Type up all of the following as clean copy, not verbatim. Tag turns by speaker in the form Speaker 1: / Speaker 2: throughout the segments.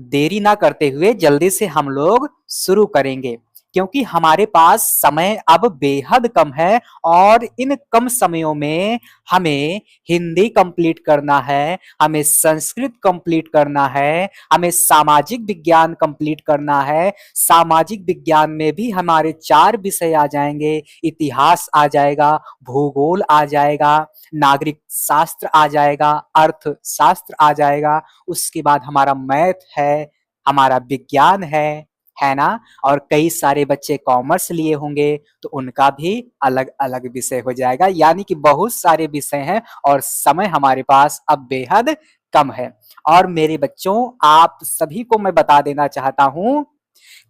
Speaker 1: देरी ना करते हुए जल्दी से हम लोग शुरू करेंगे, क्योंकि हमारे पास समय अब बेहद कम है और इन कम समयों में हमें हिंदी कंप्लीट करना है, हमें संस्कृत कंप्लीट करना है, हमें सामाजिक विज्ञान कंप्लीट करना है। सामाजिक विज्ञान में भी हमारे 4 विषय आ जाएंगे, इतिहास आ जाएगा, भूगोल आ जाएगा, नागरिक शास्त्र आ जाएगा, अर्थशास्त्र आ जाएगा, उसके बाद हमारा मैथ है, हमारा विज्ञान है ना। और कई सारे बच्चे कॉमर्स लिए होंगे तो उनका भी अलग अलग विषय हो जाएगा, यानी कि बहुत सारे विषय हैं और समय हमारे पास अब बेहद कम है। और मेरे बच्चों, आप सभी को मैं बता देना चाहता हूं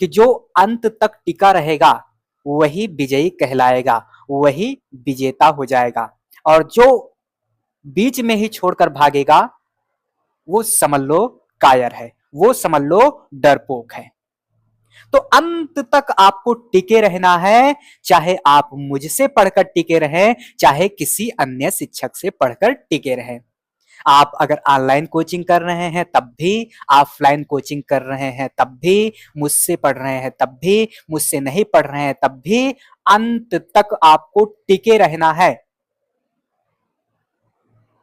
Speaker 1: कि जो अंत तक टिका रहेगा वही विजयी कहलाएगा, वही विजेता हो जाएगा, और जो बीच में ही छोड़कर भागेगा वो समझ लो कायर है, वो समझ लो डरपोक है। तो अंत तक आपको टिके रहना है, चाहे आप मुझसे पढ़कर टिके रहें, चाहे किसी अन्य शिक्षक से पढ़कर टिके रहें। आप अगर ऑनलाइन कोचिंग कर रहे हैं तब भी, ऑफलाइन कोचिंग कर रहे हैं तब भी, मुझसे पढ़ रहे हैं तब भी, मुझसे नहीं पढ़ रहे हैं तब भी, अंत तक आपको टिके रहना है।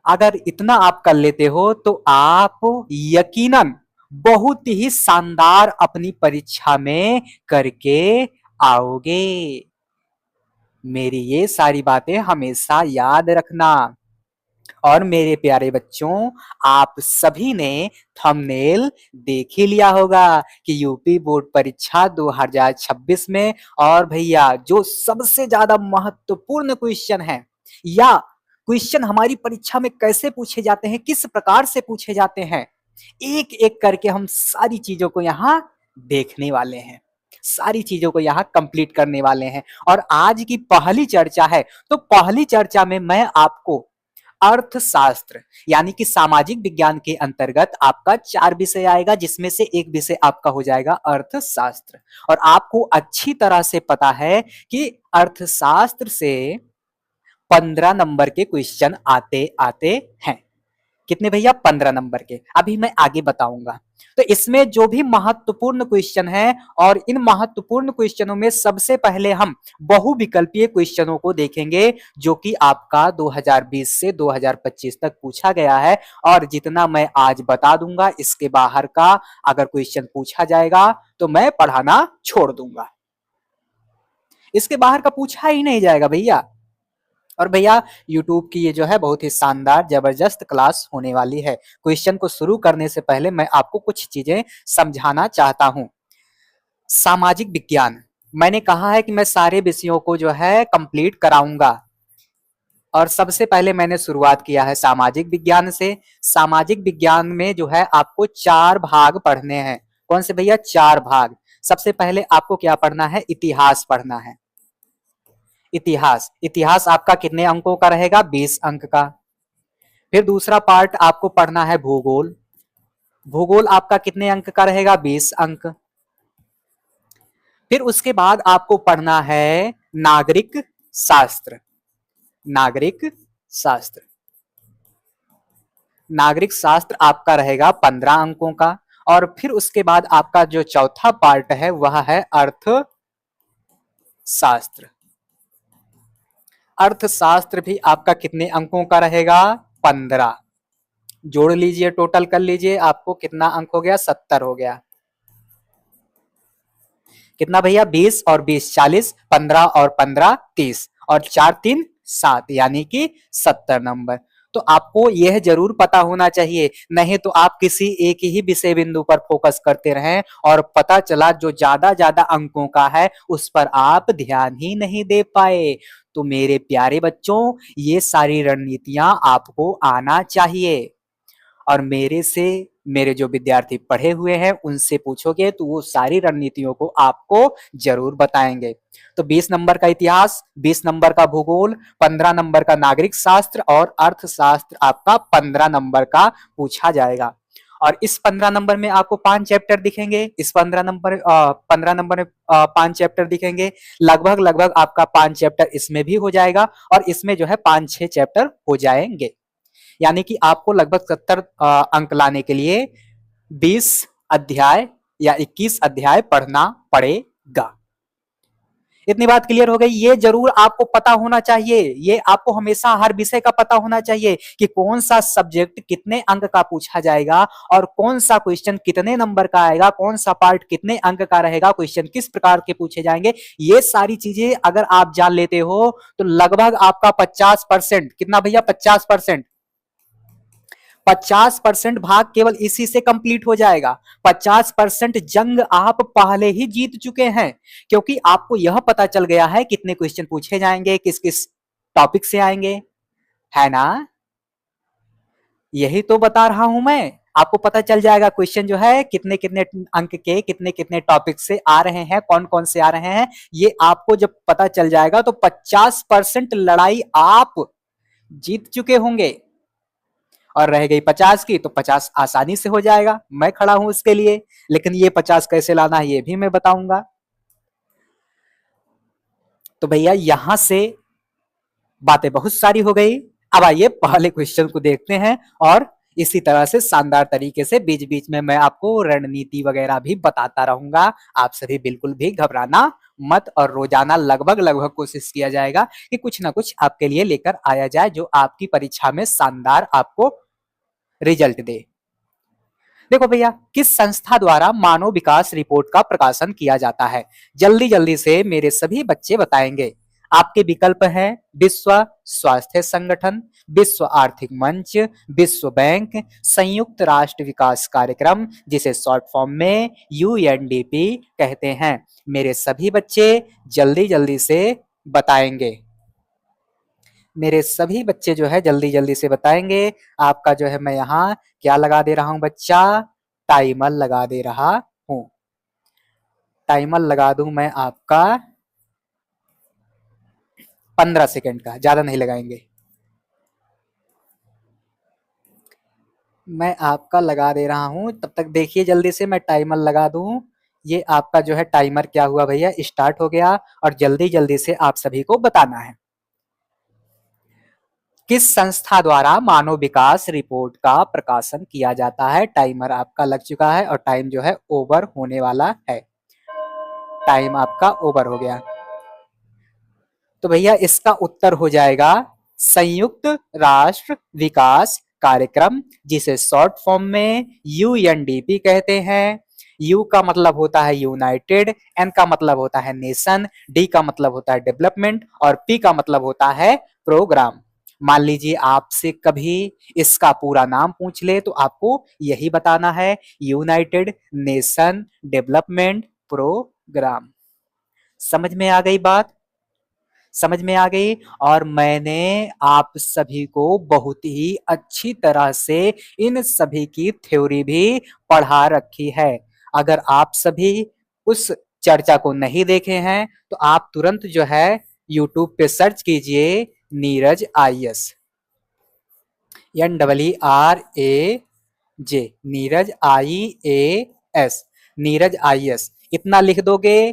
Speaker 1: अगर इतना आप कर लेते हो तो आप यकीनन बहुत ही शानदार अपनी परीक्षा में करके आओगे। मेरी ये सारी बातें हमेशा याद रखना। और मेरे प्यारे बच्चों, आप सभी ने थंबनेल देख ही लिया होगा कि यूपी बोर्ड परीक्षा 2026 में, और भैया जो सबसे ज्यादा महत्वपूर्ण क्वेश्चन है या क्वेश्चन हमारी परीक्षा में कैसे पूछे जाते हैं, किस प्रकार से पूछे जाते हैं, एक एक करके हम सारी चीजों को यहाँ देखने वाले हैं, सारी चीजों को यहाँ कंप्लीट करने वाले हैं। और आज की पहली चर्चा है, तो पहली चर्चा में मैं आपको अर्थशास्त्र यानी कि सामाजिक विज्ञान के अंतर्गत आपका 4 विषय आएगा, जिसमें से एक विषय आपका हो जाएगा अर्थशास्त्र। और आपको अच्छी तरह से पता है कि अर्थशास्त्र से 15 नंबर के क्वेश्चन आते आते हैं। कितने भैया? 15 नंबर के। अभी मैं आगे बताऊंगा। तो इसमें जो भी महत्वपूर्ण क्वेश्चन है, और इन महत्वपूर्ण क्वेश्चनों में सबसे पहले हम बहुविकल्पीय क्वेश्चनों को देखेंगे, जो कि आपका 2020 से 2025 तक पूछा गया है। और जितना मैं आज बता दूंगा, इसके बाहर का अगर क्वेश्चन पूछा जाएगा तो मैं पढ़ाना छोड़ दूंगा, इसके बाहर का पूछा ही नहीं जाएगा भैया। और भैया YouTube की ये जो है बहुत ही शानदार जबरदस्त क्लास होने वाली है। क्वेश्चन को शुरू करने से पहले मैं आपको कुछ चीजें समझाना चाहता हूं। सामाजिक विज्ञान, मैंने कहा है कि मैं सारे विषयों को जो है कंप्लीट कराऊंगा, और सबसे पहले मैंने शुरुआत किया है सामाजिक विज्ञान से। सामाजिक विज्ञान में जो है आपको 4 भाग पढ़ने हैं। कौन से भैया? 4 भाग। सबसे पहले आपको क्या पढ़ना है? इतिहास पढ़ना है। इतिहास, इतिहास आपका कितने अंकों का रहेगा? 20 अंक का। फिर दूसरा पार्ट आपको पढ़ना है भूगोल। भूगोल आपका कितने अंक का रहेगा? 20 अंक। फिर उसके बाद आपको पढ़ना है नागरिक शास्त्र। नागरिक शास्त्र, नागरिक शास्त्र आपका रहेगा 15 अंकों का। और फिर उसके बाद आपका जो चौथा पार्ट है वह है अर्थशास्त्र। अर्थशास्त्र भी आपका कितने अंकों का रहेगा? 15। जोड़ लीजिए, टोटल कर लीजिए, आपको कितना अंक हो गया? 70 हो गया। कितना भैया? 20 और 20 40, 15 और 15 30, और 4 3 7, यानी कि 70 नंबर। तो आपको यह जरूर पता होना चाहिए, नहीं तो आप किसी एक ही विषय बिंदु पर फोकस करते रहें और पता चला जो ज्यादा ज्यादा अंकों का है उस पर आप ध्यान ही नहीं दे पाए। तो मेरे प्यारे बच्चों, ये सारी रणनीतियां आपको आना चाहिए। और मेरे से, मेरे जो विद्यार्थी पढ़े हुए हैं उनसे पूछोगे तो वो सारी रणनीतियों को आपको जरूर बताएंगे। तो 20 नंबर का इतिहास, 20 नंबर का भूगोल, 15 नंबर का नागरिक शास्त्र, और अर्थशास्त्र आपका 15 नंबर का पूछा जाएगा। और इस 15 नंबर में आपको 5 चैप्टर दिखेंगे। इस 15 नंबर में 5 चैप्टर दिखेंगे। लगभग लगभग आपका 5 चैप्टर इसमें भी हो जाएगा, और इसमें जो है 5-6 चैप्टर हो जाएंगे। यानी कि आपको लगभग 70 अंक लाने के लिए 20 अध्याय या 21 अध्याय पढ़ना पड़ेगा। इतनी बात क्लियर हो गई। ये जरूर आपको पता होना चाहिए, ये आपको हमेशा हर विषय का पता होना चाहिए कि कौन सा सब्जेक्ट कितने अंक का पूछा जाएगा और कौन सा क्वेश्चन कितने नंबर का आएगा, कौन सा पार्ट कितने अंक का रहेगा, क्वेश्चन किस प्रकार के पूछे जाएंगे। ये सारी चीजें अगर आप जान लेते हो तो लगभग आपका 50%, कितना भैया, 50%, 50% भाग केवल इसी से कंप्लीट हो जाएगा। 50% जंग आप पहले ही जीत चुके हैं, क्योंकि आपको यह पता चल गया है कितने क्वेश्चन पूछे जाएंगे, किस किस टॉपिक से आएंगे, है ना। यही तो बता रहा हूं मैं, आपको पता चल जाएगा क्वेश्चन जो है कितने कितने अंक के, कितने कितने टॉपिक से आ रहे हैं, कौन कौन से आ रहे हैं। ये आपको जब पता चल जाएगा तो 50% लड़ाई आप जीत चुके होंगे, और रह गई 50 की, तो 50 आसानी से हो जाएगा। मैं खड़ा हूं उसके लिए, लेकिन ये 50 कैसे लाना है ये भी मैं बताऊंगा। तो भैया यहां से बातें बहुत सारी हो गई। अब आइए पहले क्वेश्चन को देखते हैं, और इसी तरह से शानदार तरीके से बीच बीच में मैं आपको रणनीति वगैरह भी बताता रहूंगा। आप सभी बिल्कुल भी घबराना मत, और रोजाना लगभग लगभग कोशिश किया जाएगा कि कुछ ना कुछ आपके लिए लेकर आया जाए जो आपकी परीक्षा में शानदार आपको रिजल्ट दे। देखो भैया, किस संस्था द्वारा मानव विकास रिपोर्ट का प्रकाशन किया जाता है? जल्दी जल्दी से मेरे सभी बच्चे बताएंगे। आपके विकल्प हैं विश्व स्वास्थ्य संगठन, विश्व आर्थिक मंच, विश्व बैंक, संयुक्त राष्ट्र विकास कार्यक्रम, जिसे शॉर्ट फॉर्म में यूएनडीपी कहते हैं। मेरे सभी बच्चे जल्दी जल्दी से बताएंगे। मेरे सभी बच्चे जो है जल्दी जल्दी से बताएंगे। आपका जो है मैं यहाँ क्या लगा दे रहा हूं बच्चा, टाइमर लगा दे रहा हूं। टाइमर लगा दूं मैं आपका 15 सेकंड का, ज्यादा नहीं लगाएंगे। मैं आपका लगा दे रहा हूं, तब तक देखिए जल्दी से मैं टाइमर लगा दूं। ये आपका जो है टाइमर क्या हुआ भैया, स्टार्ट हो गया, और जल्दी जल्दी से आप सभी को बताना है। किस संस्था द्वारा मानव विकास रिपोर्ट का प्रकाशन किया जाता है? टाइमर आपका लग चुका है और टाइम जो है ओवर होने वाला है। टाइम आपका ओवर हो गया, तो भैया इसका उत्तर हो जाएगा संयुक्त राष्ट्र विकास कार्यक्रम, जिसे शॉर्ट फॉर्म में यूएनडीपी कहते हैं। यू का मतलब होता है यूनाइटेड, एन का मतलब होता है नेशन, डी का मतलब होता है डेवलपमेंट, और पी का मतलब होता है प्रोग्राम। मान लीजिए आपसे कभी इसका पूरा नाम पूछ ले तो आपको यही बताना है, यूनाइटेड नेशन डेवलपमेंट प्रोग्राम। समझ में आ गई बात, समझ में आ गई। और मैंने आप सभी को बहुत ही अच्छी तरह से इन सभी की थ्योरी भी पढ़ा रखी है। अगर आप सभी उस चर्चा को नहीं देखे हैं तो आप तुरंत जो है यूट्यूब पे सर्च कीजिए Neeraj IAS, NEERAJ, Neeraj IAS, Neeraj IAS. इतना लिख दोगे,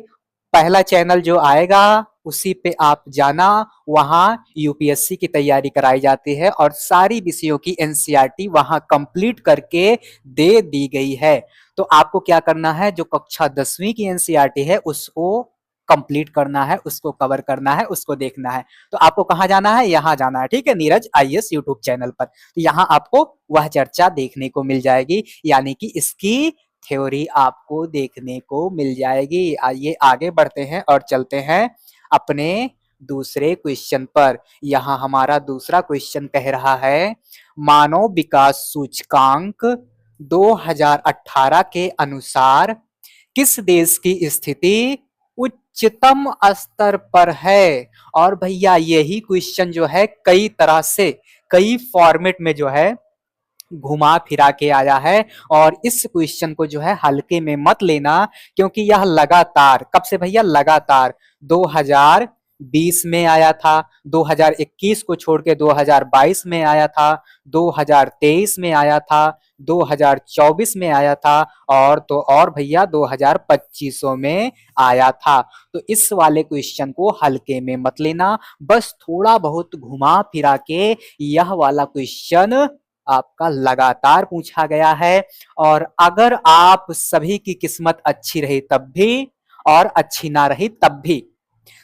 Speaker 1: पहला चैनल जो आएगा उसी पे आप जाना। वहां यूपीएससी की तैयारी कराई जाती है और सारी विषयों की एनसीईआरटी वहां कंप्लीट करके दे दी गई है। तो आपको क्या करना है, जो कक्षा 10वीं की एनसीईआरटी है उसको कंप्लीट करना है, उसको कवर करना है, उसको देखना है। तो आपको कहाँ जाना है, यहाँ जाना है, ठीक है, नीरज आईएएस यूट्यूब चैनल पर। तो यहाँ आपको वह चर्चा देखने को मिल जाएगी, यानी कि इसकी थ्योरी आपको देखने को मिल जाएगी। आइए आगे बढ़ते हैं और चलते हैं अपने दूसरे क्वेश्चन पर। यहाँ हमारा दूसरा क्वेश्चन कह रहा है, मानव विकास सूचकांक 2018 के अनुसार किस देश की स्थिति उच्चतम स्तर पर है? और भैया यही क्वेश्चन जो है कई तरह से, कई फॉर्मेट में जो है घुमा फिरा के आया है, और इस क्वेश्चन को जो है हल्के में मत लेना, क्योंकि यह लगातार, कब से भैया, लगातार 2020 में आया था, 2021 को छोड़ के 2022 में आया था, 2023 में आया था, 2024 में आया था, और तो और भैया 2025 में आया था। तो इस वाले क्वेश्चन को हल्के में मत लेना, बस थोड़ा बहुत घुमा फिरा के यह वाला क्वेश्चन आपका लगातार पूछा गया है। और अगर आप सभी की किस्मत अच्छी रही तब भी और अच्छी ना रही तब भी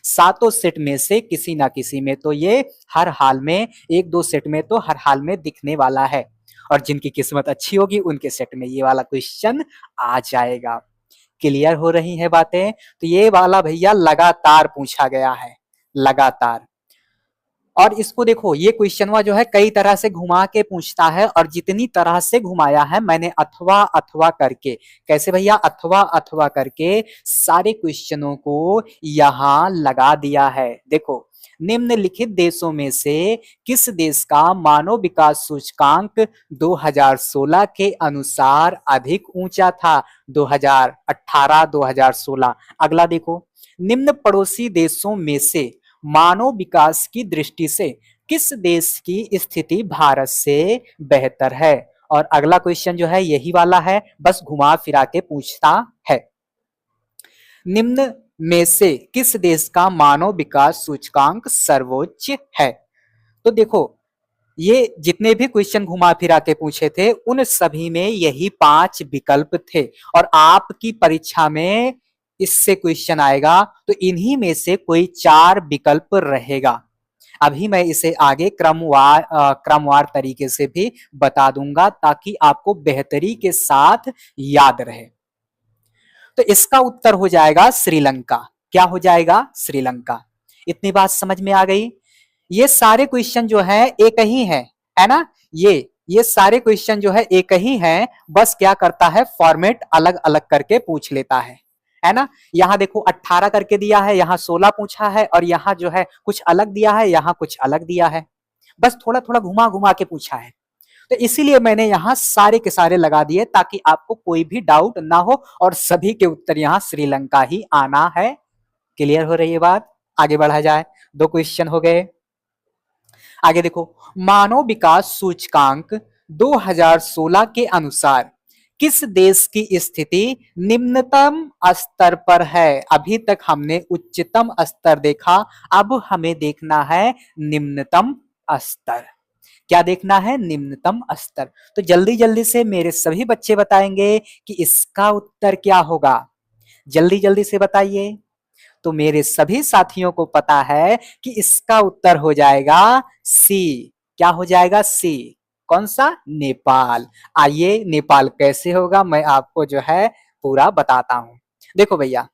Speaker 1: सातों सेट में से किसी ना किसी में तो ये हर हाल में, एक दो सेट में तो हर हाल में दिखने वाला है। और जिनकी किस्मत अच्छी होगी उनके सेट में ये वाला क्वेश्चन आ जाएगा। क्लियर हो रही है बातें? तो ये वाला भैया लगातार पूछा गया है, लगातार। और इसको देखो, ये क्वेश्चन जो है कई तरह से घुमा के पूछता है, और जितनी तरह से घुमाया है मैंने अथवा अथवा करके, कैसे भैया, अथवा अथवा करके सारे क्वेश्चनों को यहां लगा दिया है। देखो, निम्नलिखित देशों में से किस देश का मानव विकास सूचकांक 2016 के अनुसार अधिक ऊंचा था? 2018, 2016। अगला देखो, निम्न पड़ोसी देशों में से मानव विकास की दृष्टि से किस देश की स्थिति भारत से बेहतर है? और अगला क्वेश्चन जो है यही वाला है, बस घुमा फिरा के पूछता है। निम्न में से किस देश का मानव विकास सूचकांक सर्वोच्च है? तो देखो, ये जितने भी क्वेश्चन घुमा फिरा के पूछे थे उन सभी में यही 5 विकल्प थे। और आपकी परीक्षा में इससे क्वेश्चन आएगा तो इन्हीं में से कोई 4 विकल्प रहेगा। अभी मैं इसे आगे क्रमवार तरीके से भी बता दूंगा ताकि आपको बेहतरी के साथ याद रहे। तो इसका उत्तर हो जाएगा श्रीलंका। क्या हो जाएगा? श्रीलंका। इतनी बात समझ में आ गई? ये सारे क्वेश्चन जो है एक ही है ना? ये सारे क्वेश्चन जो है एक ही है, बस क्या करता है, फॉर्मेट अलग अलग करके पूछ लेता है ना? यहाँ देखो 18 करके दिया है, यहाँ 16 पूछा है, और यहाँ जो है कुछ अलग दिया है, यहाँ कुछ अलग दिया है। बस थोड़ा थोड़ा घुमा घुमा के पूछा है। तो इसीलिए मैंने यहाँ सारे के सारे लगा दिए ताकि आपको कोई भी डाउट ना हो, और सभी के उत्तर यहाँ श्रीलंका ही आना है। क्लियर हो रही है बात? आगे बढ़ा जाए। 2 क्वेश्चन हो गए। आगे देखो, मानव विकास सूचकांक 2016 के अनुसार किस देश की स्थिति निम्नतम स्तर पर है? अभी तक हमने उच्चतम स्तर देखा, अब हमें देखना है निम्नतम स्तर। क्या देखना है? निम्नतम स्तर। तो जल्दी जल्दी से मेरे सभी बच्चे बताएंगे कि इसका उत्तर क्या होगा। जल्दी जल्दी से बताइए। तो मेरे सभी साथियों को पता है कि इसका उत्तर हो जाएगा सी। क्या हो जाएगा? सी। कौन सा? नेपाल। आइए, नेपाल कैसे होगा मैं आपको जो है पूरा बताता हूं। देखो भैया,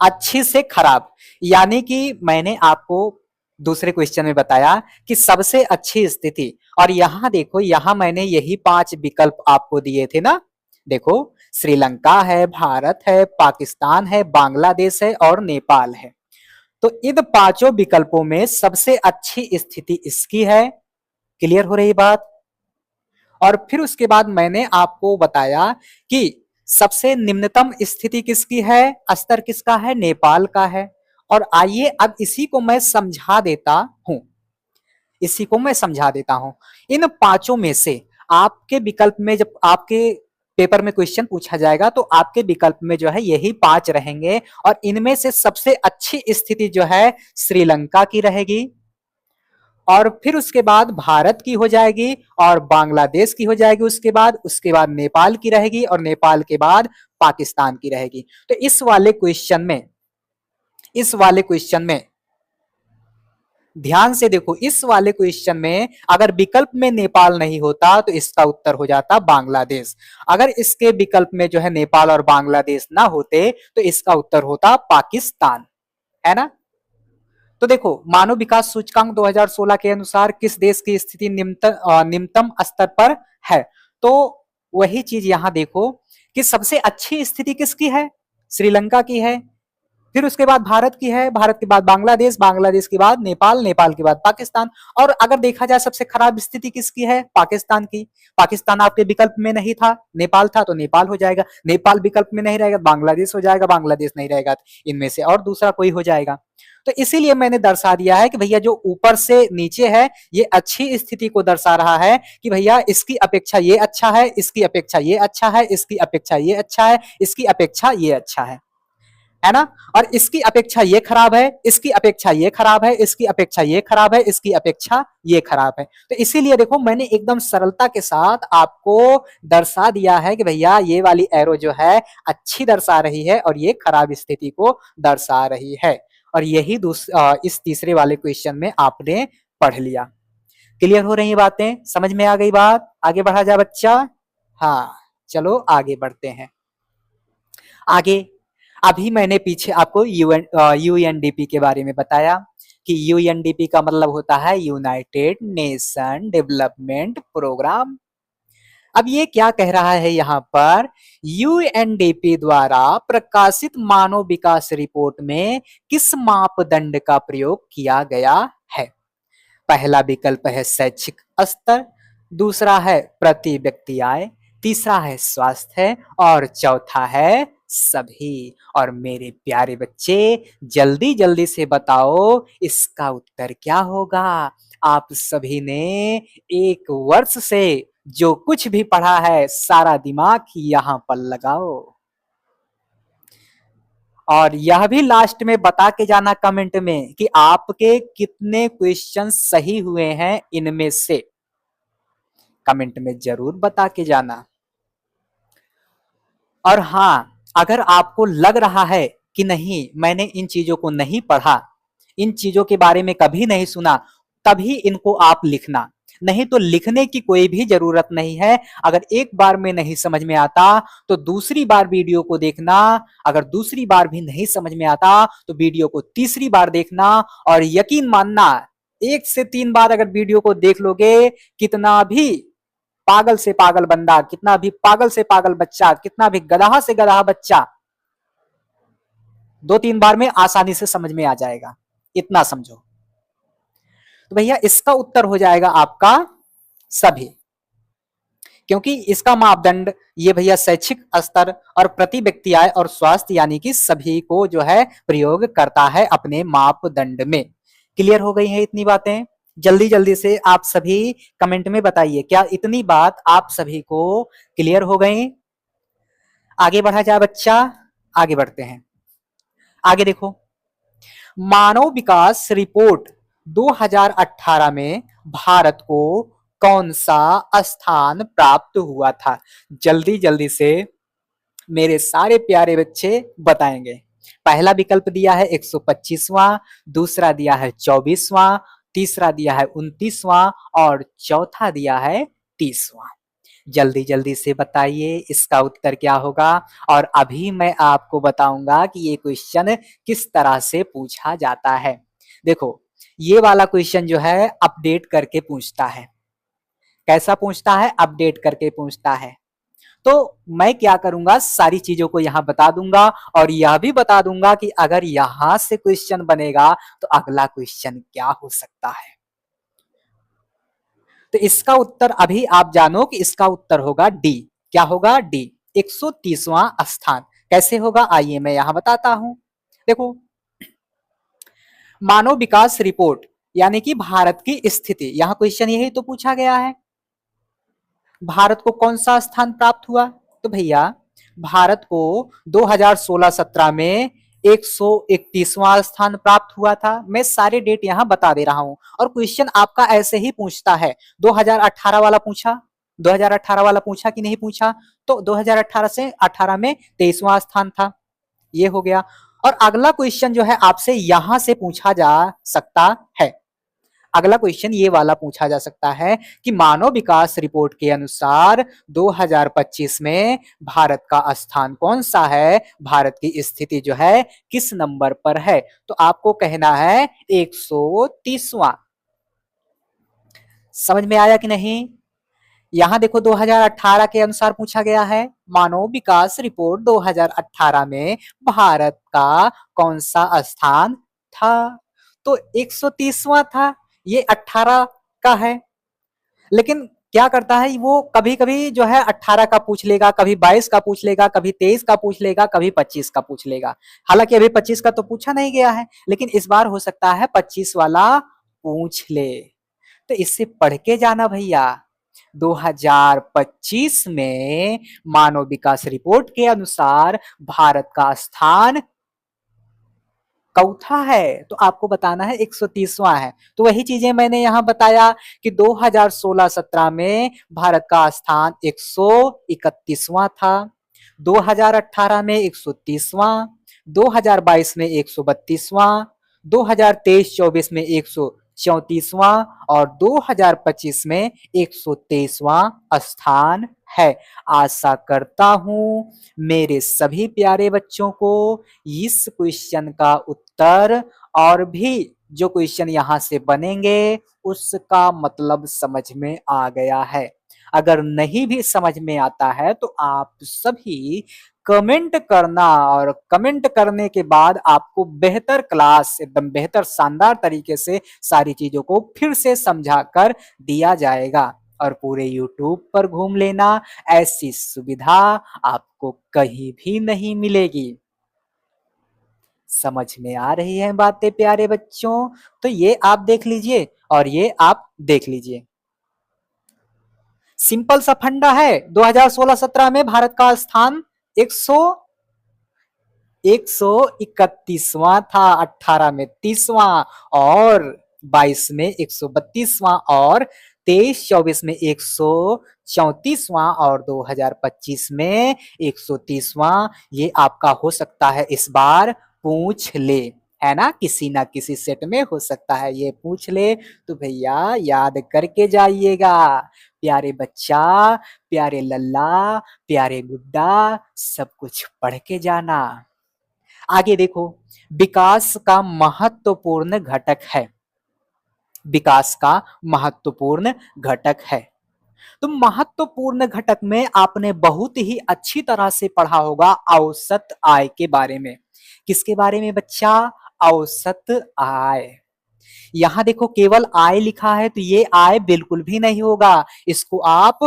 Speaker 1: अच्छी से खराब, यानी कि मैंने आपको दूसरे क्वेश्चन में बताया कि सबसे अच्छी स्थिति, और यहां देखो, यहां मैंने यही 5 विकल्प आपको दिए थे ना। देखो, श्रीलंका है, भारत है, पाकिस्तान है, बांग्लादेश है और नेपाल है। तो इन 5 विकल्पों में सबसे अच्छी स्थिति इसकी है। क्लियर हो रही बात? और फिर उसके बाद मैंने आपको बताया कि सबसे निम्नतम स्थिति किसकी है, स्तर किसका है? नेपाल का है। और आइए अब इसी को मैं समझा देता हूं, इसी को मैं समझा देता हूं। इन 5 में से आपके विकल्प में, जब आपके पेपर में क्वेश्चन पूछा जाएगा तो आपके विकल्प में जो है यही 5 रहेंगे, और इनमें से सबसे अच्छी स्थिति जो है श्रीलंका की रहेगी, और फिर उसके बाद भारत की हो जाएगी, और बांग्लादेश की हो जाएगी, उसके बाद नेपाल की रहेगी, और नेपाल के बाद पाकिस्तान की रहेगी। तो इस वाले क्वेश्चन में ध्यान से देखो, इस वाले क्वेश्चन में अगर विकल्प में नेपाल नहीं होता तो इसका उत्तर हो जाता बांग्लादेश। अगर इसके विकल्प में जो है नेपाल और बांग्लादेश ना होते तो इसका उत्तर होता पाकिस्तान, है ना? तो देखो, मानव विकास सूचकांक 2016 के अनुसार किस देश की स्थिति निम्नतम स्तर पर है? तो वही चीज यहां देखो कि सबसे अच्छी स्थिति किसकी है? श्रीलंका की है। फिर उसके बाद भारत की है, भारत के बाद बांग्लादेश, बांग्लादेश के बाद नेपाल, नेपाल के बाद पाकिस्तान। और अगर देखा जाए सबसे खराब स्थिति किसकी है? पाकिस्तान की। पाकिस्तान आपके विकल्प में नहीं था, नेपाल था, तो नेपाल हो जाएगा। नेपाल विकल्प में नहीं रहेगा, बांग्लादेश हो जाएगा। बांग्लादेश नहीं रहेगा, इनमें से और दूसरा कोई हो जाएगा। तो इसीलिए मैंने दर्शा दिया है कि भैया जो ऊपर से नीचे है ये अच्छी स्थिति को दर्शा रहा है कि भैया इसकी अपेक्षा ये अच्छा है, इसकी अपेक्षा ये अच्छा है, इसकी अपेक्षा ये अच्छा है, इसकी अपेक्षा ये अच्छा है। है ना। और इसकी अपेक्षा ये खराब है, इसकी अपेक्षा ये खराब है, इसकी अपेक्षा ये खराब है, इसकी अपेक्षा ये खराब है। तो इसीलिए देखो मैंने एकदम सरलता के साथ आपको दर्शा दिया है कि भैया ये वाली एरो जो है अच्छी दर्शा रही है और ये खराब स्थिति को दर्शा रही है। और यही इस तीसरे वाले क्वेश्चन में आपने पढ़ लिया। क्लियर हो रही है बातें, समझ में आ गई बात, आगे बढ़ा जाए बच्चा। हाँ चलो आगे बढ़ते हैं। आगे अभी मैंने पीछे आपको यूएनडीपी के बारे में बताया कि यूएनडीपी का मतलब होता है यूनाइटेड नेशन डेवलपमेंट प्रोग्राम। अब ये क्या कह रहा है यहाँ पर, यूएनडीपी द्वारा प्रकाशित मानव विकास रिपोर्ट में किस मापदंड का प्रयोग किया गया है। पहला विकल्प है शैक्षिक स्तर, दूसरा है प्रति व्यक्ति आय, तीसरा है स्वास्थ्य और चौथा है सभी। और मेरे प्यारे बच्चे जल्दी जल्दी से बताओ इसका उत्तर क्या होगा। आप सभी ने एक वर्ष से जो कुछ भी पढ़ा है सारा दिमाग यहां पर लगाओ और यह भी लास्ट में बता के जाना कमेंट में कि आपके कितने क्वेश्चन सही हुए हैं इनमें से, कमेंट में जरूर बता के जाना। और हाँ अगर आपको लग रहा है कि नहीं मैंने इन चीजों को नहीं पढ़ा, इन चीजों के बारे में कभी नहीं सुना, तभी इनको आप लिखना, नहीं तो लिखने की कोई भी जरूरत नहीं है। अगर एक बार में नहीं समझ में आता तो दूसरी बार वीडियो को देखना, अगर दूसरी बार भी नहीं समझ में आता तो वीडियो को तीसरी बार देखना। और यकीन मानना 1 से 3 बार अगर वीडियो को देख लोगे, कितना भी पागल से पागल बंदा, कितना भी पागल से पागल बच्चा, कितना भी गधा से गधा बच्चा 2-3 बार में आसानी से समझ में आ जाएगा, इतना समझो। तो भैया इसका उत्तर हो जाएगा आपका सभी, क्योंकि इसका मापदंड ये भैया शैक्षिक स्तर और प्रति व्यक्ति आय और स्वास्थ्य यानी कि सभी को जो है प्रयोग करता है अपने मापदंड में। क्लियर हो गई है इतनी बातें। जल्दी जल्दी से आप सभी कमेंट में बताइए क्या इतनी बात आप सभी को क्लियर हो गई। आगे बढ़ा जाए बच्चा, आगे बढ़ते हैं। आगे देखो, मानव विकास रिपोर्ट 2018 में भारत को कौन सा स्थान प्राप्त हुआ था। जल्दी जल्दी से मेरे सारे प्यारे बच्चे बताएंगे। पहला विकल्प दिया है 125वां, दूसरा दिया है 24वां, तीसरा दिया है 29वां और चौथा दिया है 30वां। जल्दी जल्दी से बताइए इसका उत्तर क्या होगा। और अभी मैं आपको बताऊंगा कि ये क्वेश्चन किस तरह से पूछा जाता है। देखो ये वाला क्वेश्चन जो है अपडेट करके पूछता है। कैसा पूछता है, अपडेट करके पूछता है। तो मैं क्या करूंगा, सारी चीजों को यहां बता दूंगा और यह भी बता दूंगा कि अगर यहां से क्वेश्चन बनेगा तो अगला क्वेश्चन क्या हो सकता है। तो इसका उत्तर अभी आप जानो कि इसका उत्तर होगा डी। क्या होगा, डी 130वां स्थान। कैसे होगा आइए मैं यहां बताता हूं। देखो मानव विकास रिपोर्ट यानी कि भारत की स्थिति, यहां क्वेश्चन यही तो पूछा गया है भारत को कौन सा स्थान प्राप्त हुआ। तो भैया भारत को 2016-17 में 131वां स्थान प्राप्त हुआ था। मैं सारे डेट यहां बता दे रहा हूं और क्वेश्चन आपका ऐसे ही पूछता है। 2018 वाला पूछा, 2018 वाला पूछा कि नहीं पूछा, तो 2018 से 18 में 23वां स्थान था, ये हो गया। और अगला क्वेश्चन जो है आपसे यहां से पूछा जा सकता है। अगला क्वेश्चन ये वाला पूछा जा सकता है कि मानव विकास रिपोर्ट के अनुसार 2025 में भारत का स्थान कौन सा है, भारत की स्थिति जो है किस नंबर पर है। तो आपको कहना है 130वां। समझ में आया कि नहीं। यहां देखो 2018 के अनुसार पूछा गया है, मानव विकास रिपोर्ट 2018 में भारत का कौन सा स्थान था, तो 130वां था। ये 18 का है, लेकिन क्या करता है वो कभी कभी जो है 18 का पूछ लेगा, कभी 22 का पूछ लेगा, कभी 23 का पूछ लेगा, कभी 25 का पूछ लेगा। हालांकि अभी 25 का तो पूछा नहीं गया है, लेकिन इस बार हो सकता है 25 वाला पूछ ले। तो इससे पढ़ के जाना भैया, 2025 में मानव विकास रिपोर्ट के अनुसार भारत का स्थान चौथा है तो आपको बताना है 130वां है। तो वही चीजें मैंने यहाँ बताया कि 2016-17 में भारत का स्थान 131वां था, 2018 में 130वां, 2022 में 132वां, 2023-24 में 134वां और 2025 में 123वां स्थान है। आशा करता हूं मेरे सभी प्यारे बच्चों को इस क्वेश्चन का उत्तर और भी जो क्वेश्चन यहाँ से बनेंगे उसका मतलब समझ में आ गया है। अगर नहीं भी समझ में आता है तो आप सभी कमेंट करना, और कमेंट करने के बाद आपको बेहतर क्लास, एकदम बेहतर शानदार तरीके से सारी चीजों को फिर से समझा कर दिया जाएगा। और पूरे YouTube पर घूम लेना, ऐसी सुविधा आपको कहीं भी नहीं मिलेगी। समझ में आ रही है बातें प्यारे बच्चों? तो ये आप देख लीजिए और ये आप देख लीजिए। सिंपल सा फंडा है। 2016-17 में भारत का स्थान 131वां था, 18 में 30वां और 22 में 132वां और 23-24 में 134वां और 2025 में 130वां। ये आपका हो सकता है इस बार पूछ ले, है ना, किसी ना किसी सेट में हो सकता है ये पूछ ले। तो भैया याद करके जाइएगा प्यारे बच्चा, प्यारे लल्ला, प्यारे गुड्डा, सब कुछ पढ़ के जाना। आगे देखो, विकास का महत्वपूर्ण घटक है, विकास का महत्वपूर्ण घटक है। तो महत्वपूर्ण घटक में आपने बहुत ही अच्छी तरह से पढ़ा होगा औसत आय के बारे में। किसके बारे में बच्चा? औसत आय। यहां देखो केवल आय लिखा है तो ये आय बिल्कुल भी नहीं होगा, इसको आप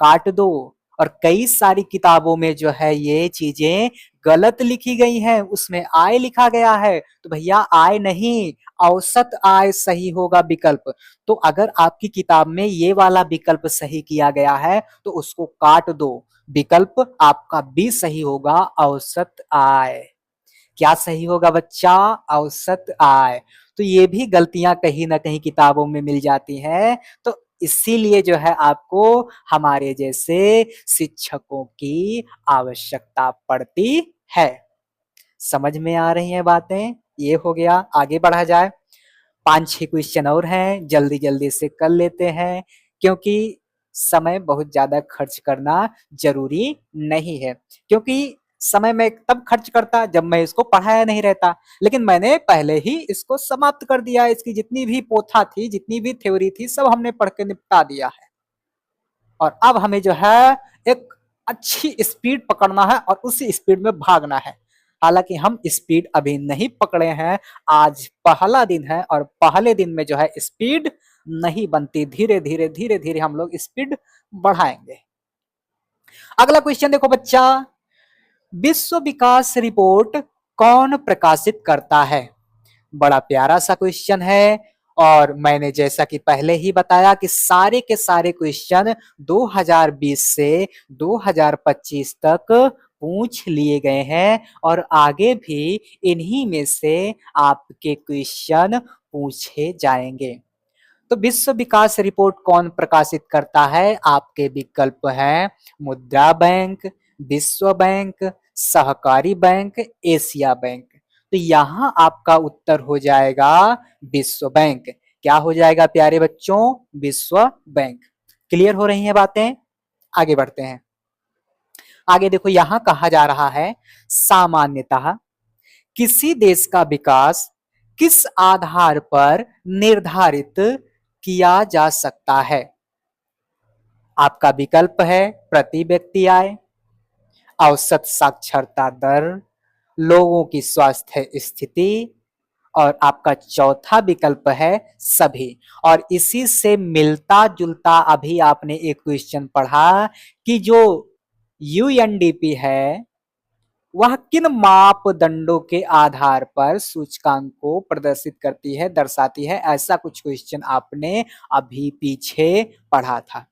Speaker 1: काट दो। और कई सारी किताबों में जो है ये चीजें गलत लिखी गई हैं, उसमें आय लिखा गया है, तो भैया आय नहीं, औसत आय सही होगा विकल्प। तो अगर आपकी किताब में ये वाला विकल्प सही किया गया है तो उसको काट दो, विकल्प आपका बी सही होगा, औसत आय। क्या सही होगा बच्चा? औसत आय। तो ये भी गलतियां कहीं ना कहीं किताबों में मिल जाती हैं, तो इसीलिए जो है आपको हमारे जैसे शिक्षकों की आवश्यकता पड़ती है। समझ में आ रही हैं बातें? ये हो गया, आगे बढ़ा जाए। 5-6 क्वेश्चन और हैं, जल्दी जल्दी से कर लेते हैं क्योंकि समय बहुत ज्यादा खर्च करना जरूरी नहीं है। क्योंकि समय मैं तब खर्च करता जब मैं इसको पढ़ाया नहीं रहता, लेकिन मैंने पहले ही इसको समाप्त कर दिया। इसकी जितनी भी पोथा थी, जितनी भी थ्योरी थी, सब हमने पढ़ के निपटा दिया है। और अब हमें जो है एक अच्छी स्पीड पकड़ना है और उसी स्पीड में भागना है। हालांकि हम स्पीड अभी नहीं पकड़े हैं, आज पहला दिन है और पहले दिन में जो है स्पीड नहीं बनती, धीरे धीरे धीरे धीरे हम लोग स्पीड बढ़ाएंगे। अगला क्वेश्चन देखो बच्चा, विश्व विकास रिपोर्ट कौन प्रकाशित करता है? बड़ा प्यारा सा क्वेश्चन है और मैंने जैसा कि पहले ही बताया कि सारे के सारे क्वेश्चन 2020 से 2025 तक पूछ लिए गए हैं और आगे भी इन्हीं में से आपके क्वेश्चन पूछे जाएंगे। तो विश्व विकास रिपोर्ट कौन प्रकाशित करता है? आपके विकल्प हैं मुद्रा बैंक, विश्व बैंक, सहकारी बैंक, एशिया बैंक। तो यहां आपका उत्तर हो जाएगा विश्व बैंक। क्या हो जाएगा प्यारे बच्चों? विश्व बैंक। क्लियर हो रही हैं बातें? आगे बढ़ते हैं। आगे देखो, यहां कहा जा रहा है सामान्यतः किसी देश का विकास किस आधार पर निर्धारित किया जा सकता है? आपका विकल्प है प्रति व्यक्ति आय, औसत साक्षरता दर, लोगों की स्वास्थ्य स्थिति और आपका चौथा विकल्प है सभी। और इसी से मिलता जुलता अभी आपने एक क्वेश्चन पढ़ा कि जो यूएनडीपी है वह किन मापदंडों के आधार पर सूचकांक को प्रदर्शित करती है, दर्शाती है, ऐसा कुछ क्वेश्चन आपने अभी पीछे पढ़ा था।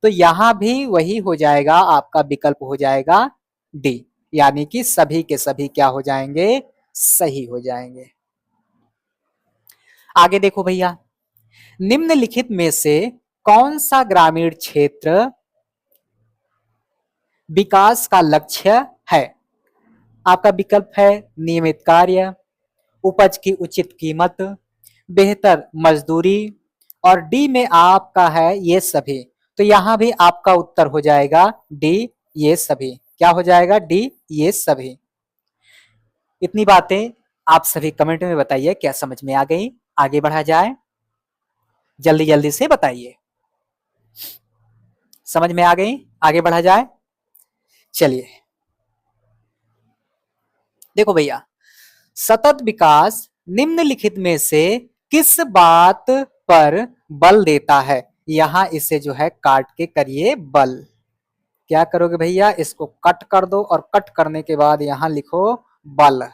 Speaker 1: तो यहां भी वही हो जाएगा, आपका विकल्प हो जाएगा डी, यानी कि सभी के सभी क्या हो जाएंगे? सही हो जाएंगे। आगे देखो भैया, निम्नलिखित में से कौन सा ग्रामीण क्षेत्र विकास का लक्ष्य है? आपका विकल्प है नियमित कार्य, उपज की उचित कीमत, बेहतर मजदूरी, और डी में आपका है ये सभी। तो यहां भी आपका उत्तर हो जाएगा डी ये सभी। क्या हो जाएगा? डी ये सभी। इतनी बातें आप सभी कमेंट में बताइए, क्या समझ में आ गई? आगे बढ़ा जाए, जल्दी जल्दी से बताइए। समझ में आ गई? आगे बढ़ा जाए, चलिए। देखो भैया, सतत विकास निम्नलिखित में से किस बात पर बल देता है? यहां इसे जो है काट के करिए बल। क्या करोगे भैया? इसको कट कर दो और कट करने के बाद यहां लिखो बल।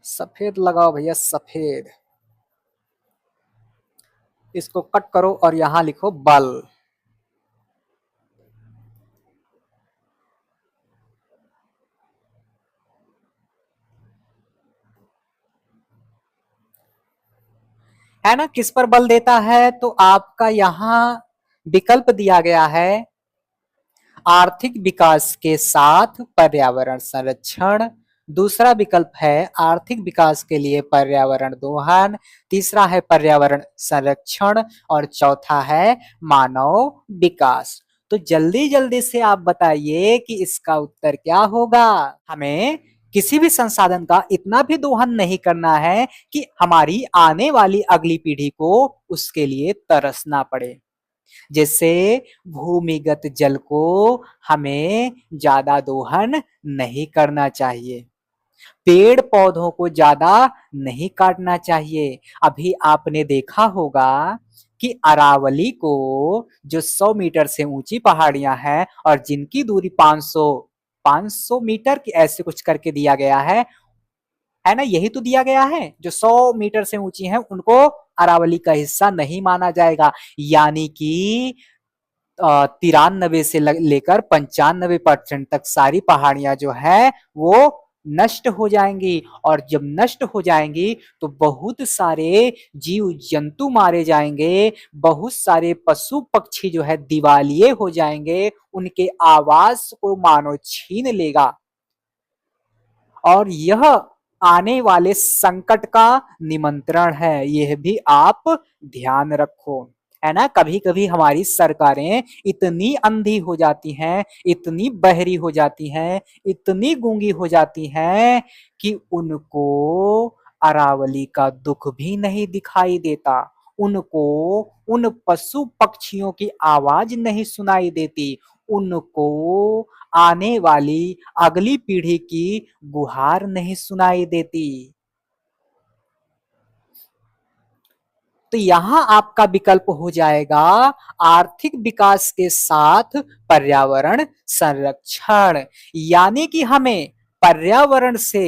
Speaker 1: सफेद लगाओ भैया, सफेद। इसको कट करो और यहां लिखो बल। है ना? किस पर बल देता है? तो आपका यहां विकल्प दिया गया है आर्थिक विकास के साथ पर्यावरण संरक्षण। दूसरा विकल्प है आर्थिक विकास के लिए पर्यावरण दोहन। तीसरा है पर्यावरण संरक्षण और चौथा है मानव विकास। तो जल्दी जल्दी से आप बताइए कि इसका उत्तर क्या होगा। हमें किसी भी संसाधन का इतना भी दोहन नहीं करना है कि हमारी आने वाली अगली पीढ़ी को उसके लिए तरसना पड़े। जैसे भूमिगत जल को हमें ज्यादा दोहन नहीं करना चाहिए, पेड़ पौधों को ज्यादा नहीं काटना चाहिए। अभी आपने देखा होगा कि अरावली को जो 100 मीटर से ऊंची पहाड़ियां हैं और जिनकी दूरी 500 मीटर की ऐसे कुछ करके दिया गया है ना? यही तो दिया गया है। जो 100 मीटर से ऊंची हैं उनको अरावली का हिस्सा नहीं माना जाएगा। यानी कि 93 से लेकर 95% तक सारी पहाड़ियां जो है वो नष्ट हो जाएंगी। और जब नष्ट हो जाएंगी तो बहुत सारे जीव जंतु मारे जाएंगे, बहुत सारे पशु पक्षी जो है दिवालिये हो जाएंगे, उनके आवास को मानो छीन लेगा। और यह आने वाले संकट का निमंत्रण है, यह भी आप ध्यान रखो। है ना? कभी कभी हमारी सरकारें इतनी अंधी हो जाती हैं, इतनी बहरी हो जाती हैं, इतनी गूंगी हो जाती हैं कि उनको अरावली का दुख भी नहीं दिखाई देता, उनको उन पशु पक्षियों की आवाज नहीं सुनाई देती, उनको आने वाली अगली पीढ़ी की गुहार नहीं सुनाई देती। तो यहां आपका विकल्प हो जाएगा आर्थिक विकास के साथ पर्यावरण संरक्षण। यानी कि हमें पर्यावरण से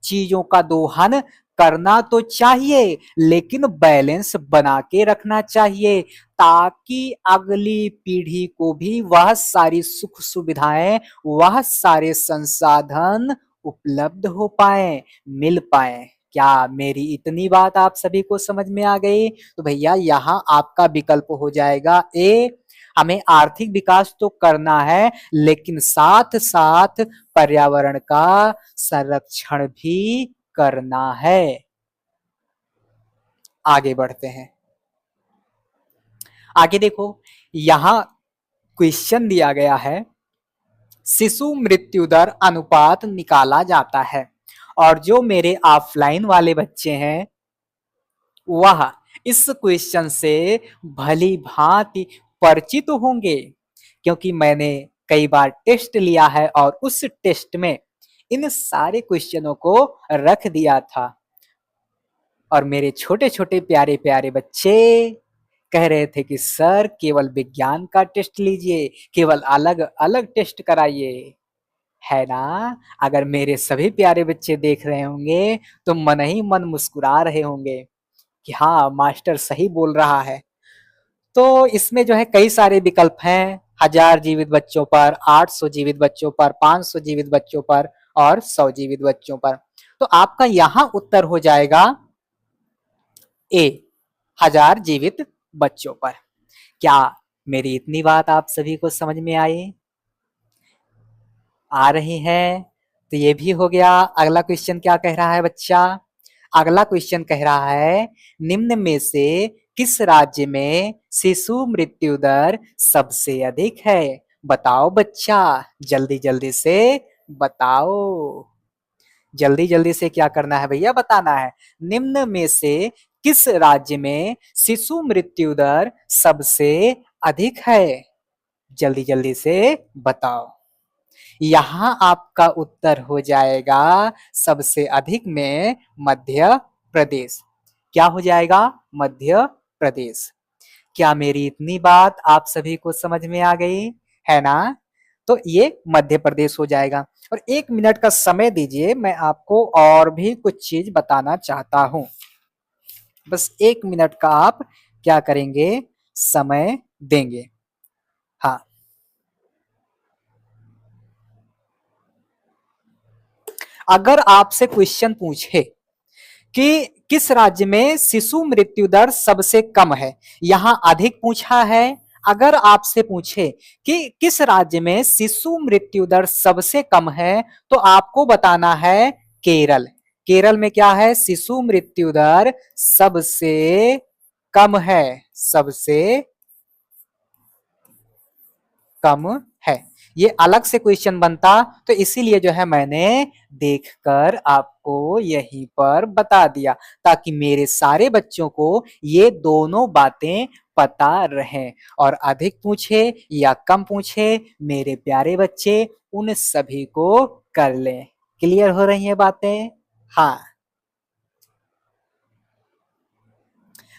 Speaker 1: चीजों का दोहन करना तो चाहिए, लेकिन बैलेंस बना के रखना चाहिए, ताकि अगली पीढ़ी को भी वह सारी सुख सुविधाएं, वह सारे संसाधन उपलब्ध हो पाए, मिल पाए। क्या मेरी इतनी बात आप सभी को समझ में आ गई? तो भैया यहाँ आपका विकल्प हो जाएगा ए। हमें आर्थिक विकास तो करना है, लेकिन साथ साथ पर्यावरण का संरक्षण भी करना है। आगे बढ़ते हैं। आगे देखो, यहां क्वेश्चन दिया गया है शिशु मृत्यु दर अनुपात निकाला जाता है। और जो मेरे ऑफलाइन वाले बच्चे हैं वह इस क्वेश्चन से भली भांति परिचित होंगे, क्योंकि मैंने कई बार टेस्ट लिया है और उस टेस्ट में इन सारे क्वेश्चनों को रख दिया था। और मेरे छोटे छोटे प्यारे प्यारे बच्चे कह रहे थे कि सर केवल विज्ञान का टेस्ट लीजिए, केवल अलग अलग टेस्ट कराइए। है ना? अगर मेरे सभी प्यारे बच्चे देख रहे होंगे तो मन ही मन मुस्कुरा रहे होंगे कि हाँ मास्टर सही बोल रहा है। तो इसमें जो है कई सारे विकल्प हैं, 1000 जीवित बच्चों पर, 800 जीवित बच्चों पर, 500 जीवित बच्चों पर और 100 जीवित बच्चों पर। तो आपका यहाँ उत्तर हो जाएगा ए 1000 जीवित बच्चों पर। क्या मेरी इतनी बात आप सभी को समझ में आई? आ रही है? तो ये भी हो गया। अगला क्वेश्चन क्या कह रहा है बच्चा? अगला क्वेश्चन कह रहा है निम्न में से किस राज्य में शिशु मृत्यु दर सबसे अधिक है? बताओ बच्चा, जल्दी जल्दी से बताओ। जल्दी जल्दी से क्या करना है भैया, बताना है। निम्न में से किस राज्य में शिशु मृत्यु दर सबसे अधिक है? जल्दी जल्दी से बताओ। यहां आपका उत्तर हो जाएगा सबसे अधिक में मध्य प्रदेश। क्या हो जाएगा? मध्य प्रदेश। क्या मेरी इतनी बात आप सभी को समझ में आ गई है ना? तो ये मध्य प्रदेश हो जाएगा। और 1 मिनट का समय दीजिए, मैं आपको और भी कुछ चीज बताना चाहता हूं। बस 1 मिनट का आप क्या करेंगे, समय देंगे। हाँ, अगर आपसे क्वेश्चन पूछे कि किस राज्य में शिशु मृत्यु दर सबसे कम है, यहां अधिक पूछा है। अगर आपसे पूछे कि किस राज्य में शिशु मृत्यु दर सबसे कम है, तो आपको बताना है केरल। केरल में क्या है? शिशु मृत्यु दर सबसे कम है, सबसे कम है। ये अलग से क्वेश्चन बनता, तो इसीलिए जो है मैंने देखकर आपको यहीं पर बता दिया, ताकि मेरे सारे बच्चों को ये दोनों बातें पता रहें। और अधिक पूछे या कम पूछे, मेरे प्यारे बच्चे उन सभी को कर लें। क्लियर हो रही है बातें? हाँ,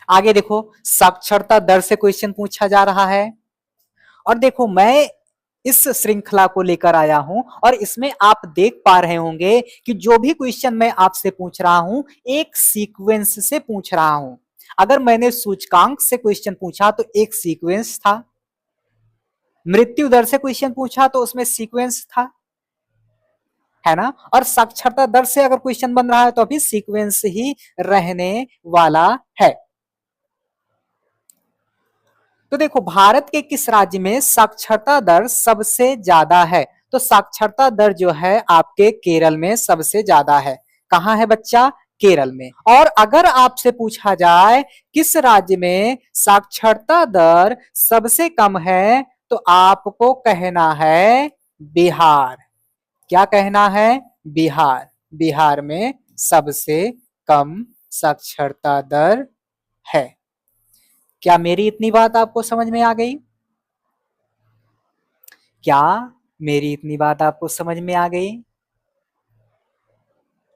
Speaker 1: आगे देखो, साक्षरता दर से क्वेश्चन पूछा जा रहा है। और देखो, मैं इस श्रृंखला को लेकर आया हूं, और इसमें आप देख पा रहे होंगे कि जो भी क्वेश्चन मैं आपसे पूछ रहा हूं, एक सीक्वेंस से पूछ रहा हूं। अगर मैंने सूचकांक से क्वेश्चन पूछा तो एक सीक्वेंस था, मृत्यु दर से क्वेश्चन पूछा तो उसमें सीक्वेंस था, है ना? और साक्षरता दर से अगर क्वेश्चन बन रहा है तो अभी सीक्वेंस ही रहने वाला है। तो देखो, भारत के किस राज्य में साक्षरता दर सबसे ज्यादा है? तो साक्षरता दर जो है आपके केरल में सबसे ज्यादा है। कहां है बच्चा? केरल में। और अगर आपसे पूछा जाए किस राज्य में साक्षरता दर सबसे कम है, तो आपको कहना है बिहार। क्या कहना है? बिहार। बिहार में सबसे कम साक्षरता दर है। क्या मेरी इतनी बात आपको समझ में आ गई? क्या मेरी इतनी बात आपको समझ में आ गई?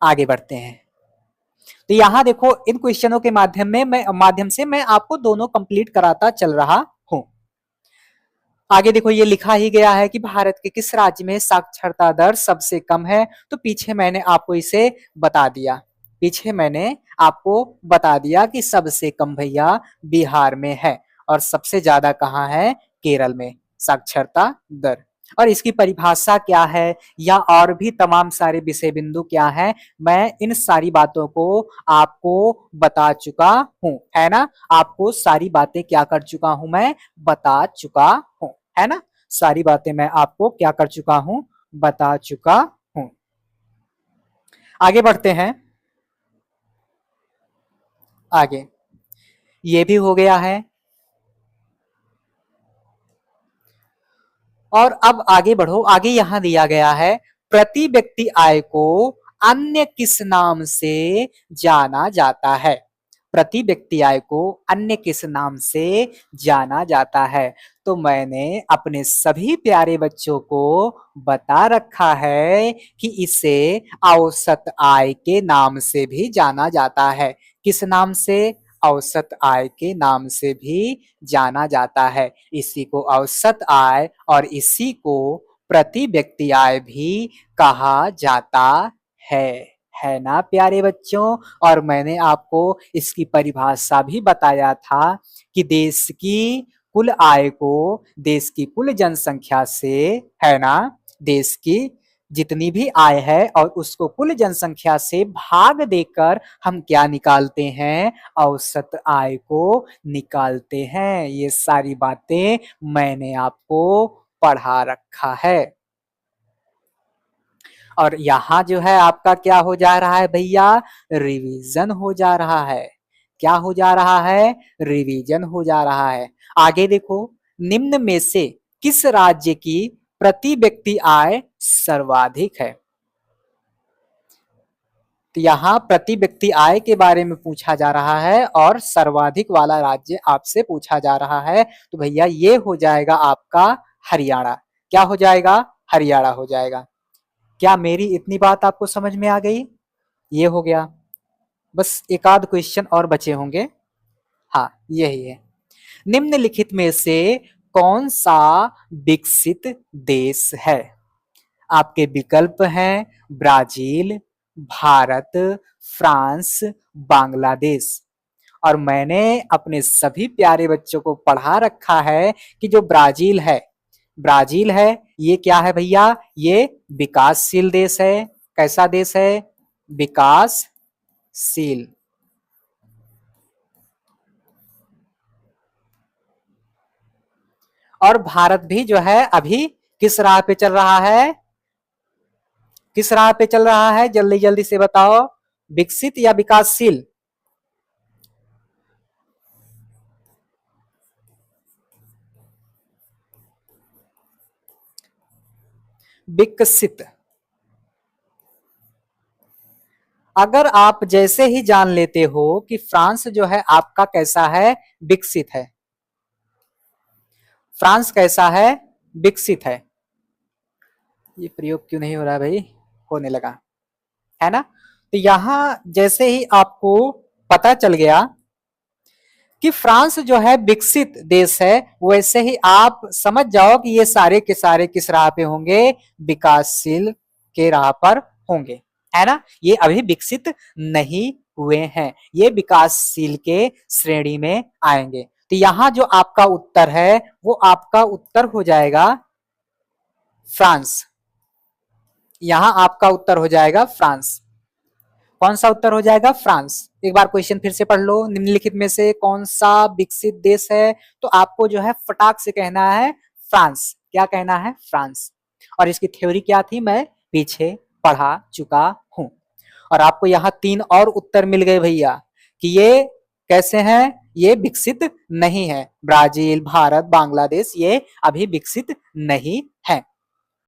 Speaker 1: आगे बढ़ते हैं। तो यहां देखो, इन क्वेश्चनों के माध्यम से मैं आपको दोनों कंप्लीट कराता चल रहा हूं। आगे देखो, ये लिखा ही गया है कि भारत के किस राज्य में साक्षरता दर सबसे कम है। तो पीछे मैंने आपको इसे बता दिया, पीछे मैंने आपको बता दिया कि सबसे कम भैया बिहार में है, और सबसे ज्यादा कहाँ है? केरल में साक्षरता दर। और इसकी परिभाषा क्या है, या और भी तमाम सारे विषय बिंदु क्या है, मैं इन सारी बातों को आपको बता चुका हूं, है ना? आपको सारी बातें क्या कर चुका हूं? मैं बता चुका हूं, है ना? सारी बातें मैं आपको क्या कर चुका हूं? बता चुका हूं। आगे बढ़ते हैं। आगे ये भी हो गया है। और अब आगे बढ़ो। आगे यहां दिया गया है, प्रति व्यक्ति आय को अन्य किस नाम से जाना जाता है? प्रति व्यक्ति आय को अन्य किस नाम से जाना जाता है? तो मैंने अपने सभी प्यारे बच्चों को बता रखा है कि इसे औसत आय के नाम से भी जाना जाता है। किस नाम से? औसत आय के नाम से भी जाना जाता है। इसी को औसत आय और इसी को प्रति व्यक्ति आय भी कहा जाता है ना प्यारे बच्चों? और मैंने आपको इसकी परिभाषा भी बताया था कि देश की कुल आय को देश की कुल जनसंख्या से, है ना, देश की जितनी भी आय है और उसको कुल जनसंख्या से भाग देकर हम क्या निकालते हैं, औसत आय को निकालते हैं। ये सारी बातें मैंने आपको पढ़ा रखा है। और यहाँ जो है आपका क्या हो जा रहा है भैया, रिवीजन हो जा रहा है। क्या हो जा रहा है, रिवीजन हो जा रहा है। आगे देखो, निम्न में से किस राज्य की प्रति व्यक्ति आय सर्वाधिक है। तो यहाँ प्रति व्यक्ति आय के बारे में पूछा जा रहा है और सर्वाधिक वाला राज्य आपसे पूछा जा रहा है। तो भैया ये हो जाएगा आपका हरियाणा। क्या हो जाएगा, हरियाणा हो जाएगा। क्या मेरी इतनी बात आपको समझ में आ गई? ये हो गया। बस एक आध क्वेश्चन और बचे होंगे। हाँ, यही है। निम्नलिखित में से कौन सा विकसित देश है? आपके विकल्प हैं ब्राजील, भारत, फ्रांस, बांग्लादेश। और मैंने अपने सभी प्यारे बच्चों को पढ़ा रखा है कि जो ब्राजील है, ब्राजील है, ये क्या है भैया, ये विकासशील देश है। कैसा देश है, विकासशील। और भारत भी जो है अभी किस राह पे चल रहा है, किस राह पे चल रहा है, जल्दी जल्दी से बताओ, विकसित या विकासशील? विकसित। अगर आप जैसे ही जान लेते हो कि फ्रांस जो है आपका कैसा है, विकसित है। फ्रांस कैसा है, विकसित है। ये प्रयोग क्यों नहीं हो रहा भाई, होने लगा है ना। तो यहां जैसे ही आपको पता चल गया कि फ्रांस जो है विकसित देश है, वैसे ही आप समझ जाओ कि ये सारे के सारे किस राह पे होंगे, विकासशील के राह पर होंगे, है ना। ये अभी विकसित नहीं हुए हैं, ये विकासशील के श्रेणी में आएंगे। तो यहां जो आपका उत्तर है वो आपका उत्तर हो जाएगा फ्रांस। यहां आपका उत्तर हो जाएगा फ्रांस। कौन सा उत्तर हो जाएगा, फ्रांस। एक बार क्वेश्चन फिर से पढ़ लो, निम्नलिखित में से कौन सा विकसित देश है, तो आपको जो है फटाक से कहना है फ्रांस। क्या कहना है, फ्रांस। और इसकी थ्योरी क्या थी, मैं पीछे पढ़ा चुका हूं। और आपको यहाँ 3 और उत्तर मिल गए भैया कि ये कैसे हैं, ये विकसित नहीं है। ब्राजील, भारत, बांग्लादेश ये अभी विकसित नहीं